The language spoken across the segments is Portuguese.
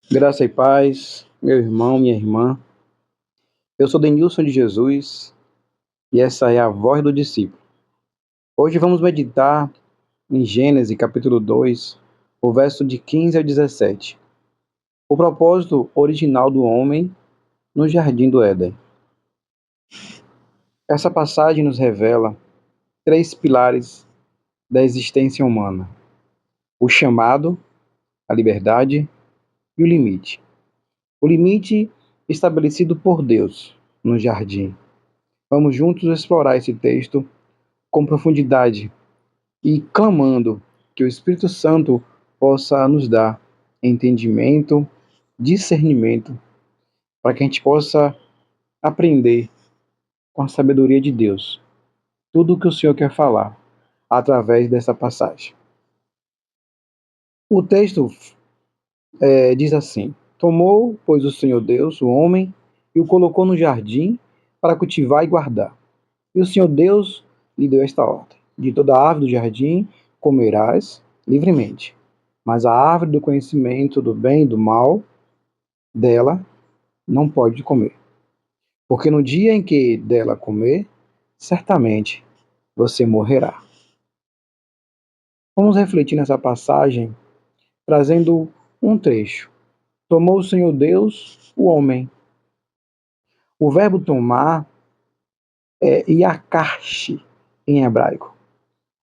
Graça e paz, meu irmão, minha irmã. Eu sou Denilson de Jesus e essa é a voz do discípulo. Hoje vamos meditar em Gênesis capítulo 2, o verso de 15 a 17. O propósito original do homem no jardim do Éden. Essa passagem nos revela três pilares da existência humana: o chamado, a liberdade e o limite. O limite estabelecido por Deus no jardim. Vamos juntos explorar esse texto com profundidade e clamando que o Espírito Santo possa nos dar entendimento, discernimento, para que a gente possa aprender com a sabedoria de Deus tudo o que o Senhor quer falar através dessa passagem. O texto diz assim: Tomou, pois, o Senhor Deus, o homem, e o colocou no jardim para cultivar e guardar. E o Senhor Deus lhe deu esta ordem: De toda árvore do jardim comerás livremente, mas a árvore do conhecimento do bem e do mal, dela não pode comer. Porque no dia em que dela comer, certamente você morrerá. Vamos refletir nessa passagem, trazendo um trecho. Tomou o Senhor Deus o homem. O verbo tomar é iakarshi em hebraico.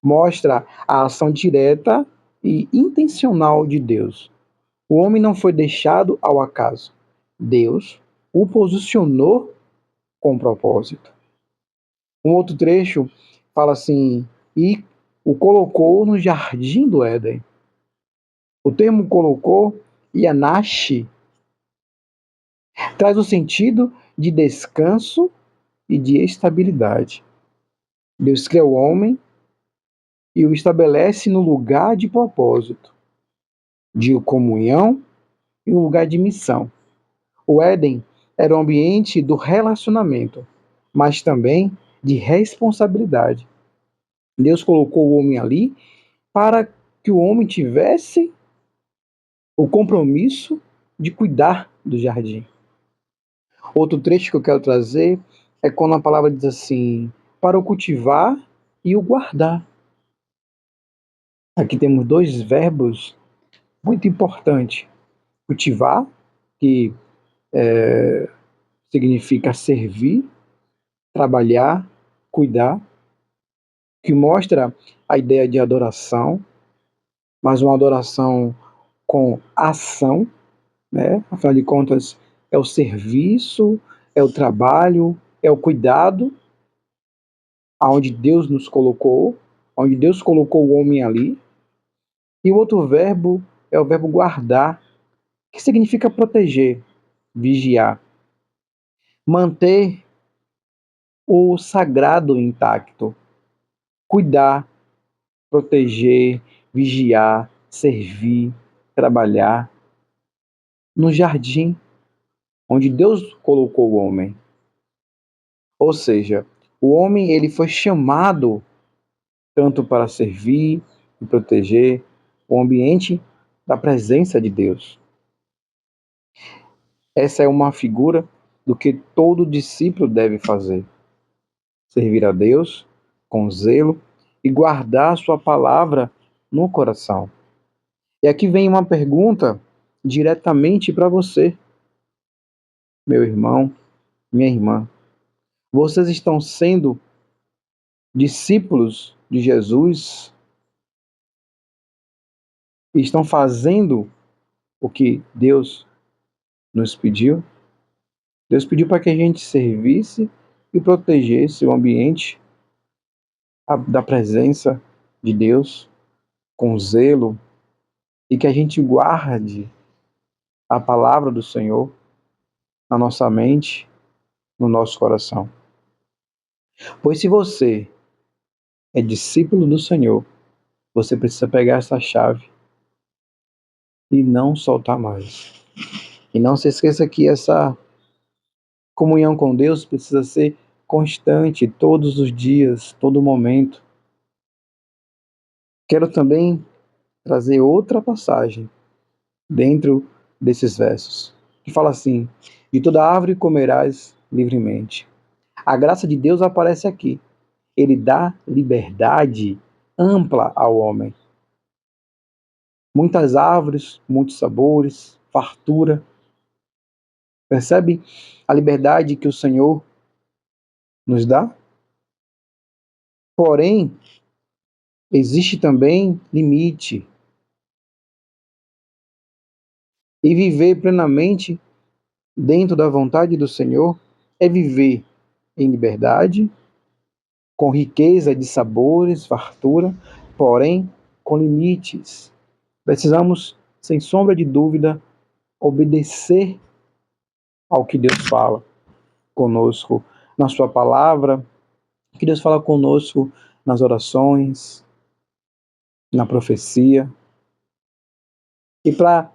Mostra a ação direta e intencional de Deus. O homem não foi deixado ao acaso. Deus o posicionou com propósito. Um outro trecho fala assim: e o colocou no jardim do Éden. O termo colocou, Yanashi, traz o sentido de descanso e de estabilidade. Deus criou o homem e o estabelece no lugar de propósito, de comunhão e um lugar de missão. O Éden era o ambiente do relacionamento, mas também de responsabilidade. Deus colocou o homem ali para que o homem tivesse o compromisso de cuidar do jardim. Outro trecho que eu quero trazer é quando a palavra diz assim: para o cultivar e o guardar. Aqui temos dois verbos muito importantes: cultivar, que significa servir, trabalhar, cuidar, que mostra a ideia de adoração, mas uma adoração com ação, né? Afinal de contas, é o serviço, é o trabalho, é o cuidado, aonde Deus nos colocou, onde Deus colocou o homem ali. E o outro verbo é o verbo guardar, que significa proteger, vigiar, manter o sagrado intacto, cuidar, proteger, vigiar, servir, trabalhar no jardim onde Deus colocou o homem. Ou seja, o homem ele foi chamado tanto para servir e proteger o ambiente da presença de Deus. Essa é uma figura do que todo discípulo deve fazer: servir a Deus com zelo e guardar sua palavra no coração. E aqui vem uma pergunta diretamente para você, meu irmão, minha irmã. Vocês estão sendo discípulos de Jesus? E estão fazendo o que Deus nos pediu? Deus pediu para que a gente servisse e protegesse o ambiente da presença de Deus com zelo e que a gente guarde a palavra do Senhor na nossa mente, no nosso coração. Pois se você é discípulo do Senhor, você precisa pegar essa chave e não soltar mais. E não se esqueça que essa comunhão com Deus precisa ser constante, todos os dias, todo momento. Quero também trazer outra passagem dentro desses versos, que fala assim: de toda árvore comerás livremente. A graça de Deus aparece aqui. Ele dá liberdade ampla ao homem. Muitas árvores, muitos sabores, fartura. Percebe a liberdade que o Senhor nos dá? Porém, existe também limite. E viver plenamente dentro da vontade do Senhor é viver em liberdade, com riqueza de sabores, fartura, porém com limites. Precisamos, sem sombra de dúvida, obedecer ao que Deus fala conosco na sua palavra, que Deus fala conosco nas orações, na profecia. E para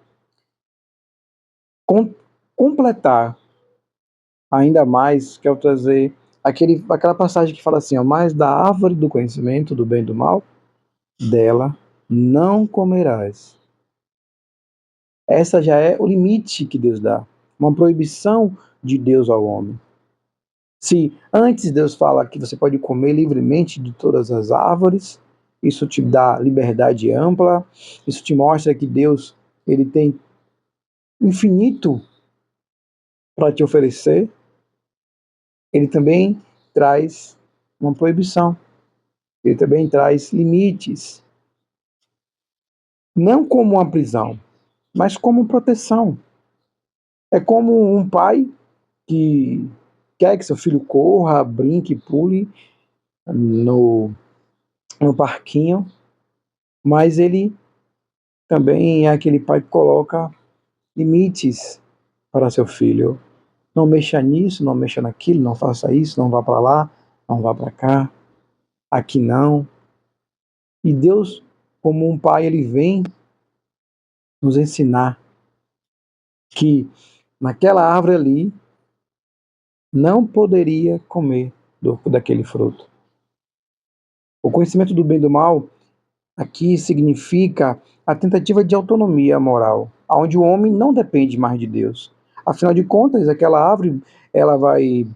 completar ainda mais, quero trazer aquela passagem que fala assim, ó, mas da árvore do conhecimento do bem e do mal, dela não comerás. Essa já é o limite que Deus dá, uma proibição de Deus ao homem. Se antes Deus fala que você pode comer livremente de todas as árvores, isso te dá liberdade ampla, isso te mostra que Deus ele tem infinito para te oferecer, ele também traz uma proibição, ele também traz limites, não como uma prisão, mas como proteção. É como um pai que quer que seu filho corra, brinque, pule no, no parquinho, mas ele também é aquele pai que coloca limites para seu filho. Não mexa nisso, não mexa naquilo, não faça isso, não vá para lá, não vá para cá, aqui não. E Deus, como um pai, ele vem nos ensinar que naquela árvore ali não poderia comer daquele fruto. O conhecimento do bem e do mal aqui significa a tentativa de autonomia moral, onde o homem não depende mais de Deus. Afinal de contas, aquela árvore ela vai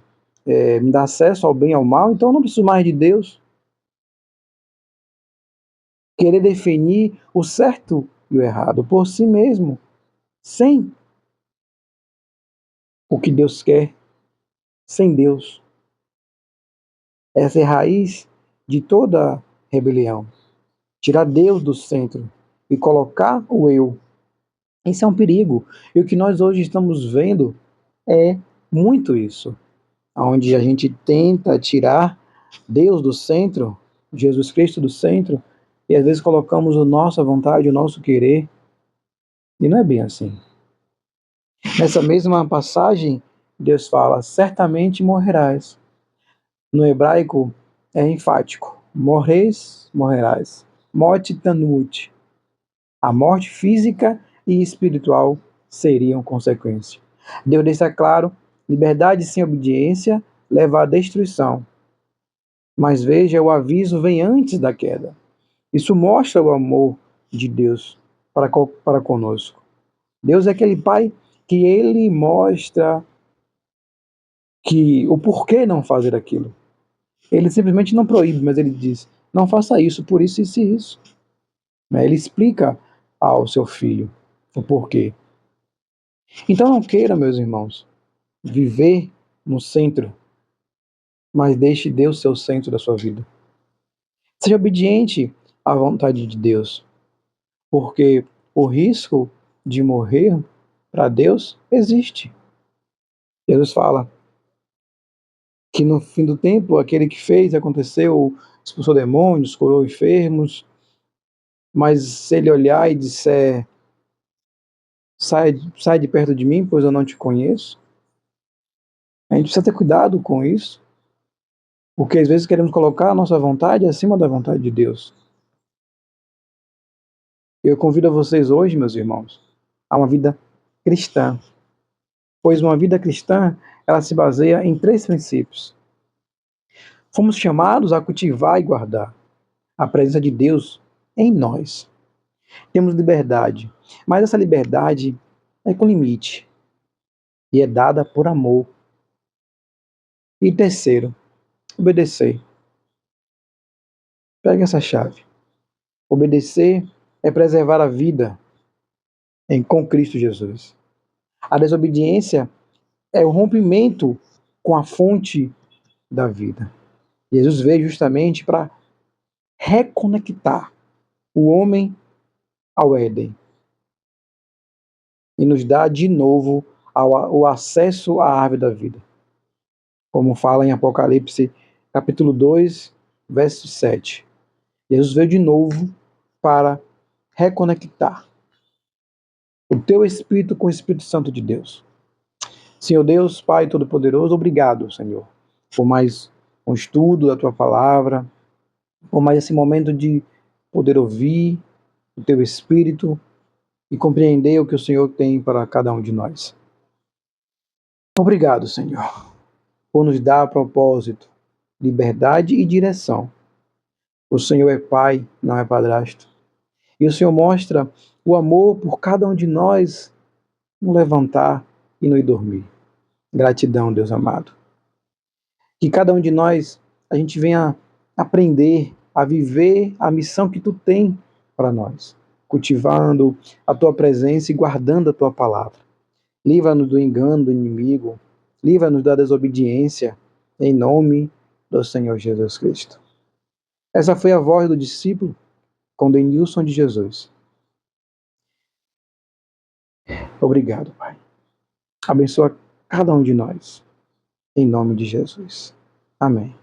me dar acesso ao bem e ao mal, então eu não preciso mais de Deus. Querer definir o certo e o errado por si mesmo, sem o que Deus quer, sem Deus. Essa é a raiz de toda rebelião. Tirar Deus do centro e colocar o eu. Isso é um perigo. E o que nós hoje estamos vendo é muito isso. Onde a gente tenta tirar Deus do centro, Jesus Cristo do centro, e às vezes colocamos a nossa vontade, o nosso querer. E não é bem assim. Nessa mesma passagem, Deus fala, certamente morrerás. No hebraico é enfático. Morreis, morrerás. Morte tanut. A morte física e espiritual seriam consequência. Deus deixa claro, liberdade sem obediência leva à destruição. Mas veja, o aviso vem antes da queda. Isso mostra o amor de Deus para conosco. Deus é aquele Pai que ele mostra que o porquê não fazer aquilo. Ele simplesmente não proíbe, mas ele diz, não faça isso, por isso, isso e isso. Ele explica ao seu filho o porquê. Então não queira, meus irmãos, viver no centro, mas deixe Deus ser o centro da sua vida. Seja obediente à vontade de Deus, porque o risco de morrer para Deus existe. Jesus fala que no fim do tempo, aquele que fez, aconteceu, expulsou demônios, curou enfermos, mas se ele olhar e disser, sai de perto de mim, pois eu não te conheço, a gente precisa ter cuidado com isso, porque às vezes queremos colocar a nossa vontade acima da vontade de Deus. Eu convido a vocês hoje, meus irmãos, a uma vida cristã, pois uma vida cristã, ela se baseia em 3 princípios. Fomos chamados a cultivar e guardar a presença de Deus em nós. Temos liberdade, mas essa liberdade é com limite e é dada por amor. E terceiro, obedecer. Pega essa chave. Obedecer é preservar a vida com Cristo Jesus. A desobediência é o rompimento com a fonte da vida. Jesus veio justamente para reconectar o homem ao Éden e nos dar de novo o acesso à árvore da vida. Como fala em Apocalipse, capítulo 2, verso 7. Jesus veio de novo para reconectar o teu espírito com o Espírito Santo de Deus. Senhor Deus, Pai Todo-Poderoso, obrigado, Senhor, por mais um estudo da Tua Palavra, por mais esse momento de poder ouvir o Teu Espírito e compreender o que o Senhor tem para cada um de nós. Obrigado, Senhor, por nos dar propósito, liberdade e direção. O Senhor é Pai, não é padrasto. E o Senhor mostra o amor por cada um de nós no levantar e no ir dormir. Gratidão, Deus amado. Que cada um de nós, a gente venha aprender a viver a missão que Tu tem para nós, cultivando a Tua presença e guardando a Tua palavra. Livra-nos do engano do inimigo, livra-nos da desobediência, em nome do Senhor Jesus Cristo. Essa foi a voz do discípulo com Denilson de Jesus. Obrigado, Pai. Abençoa cada um de nós, em nome de Jesus. Amém.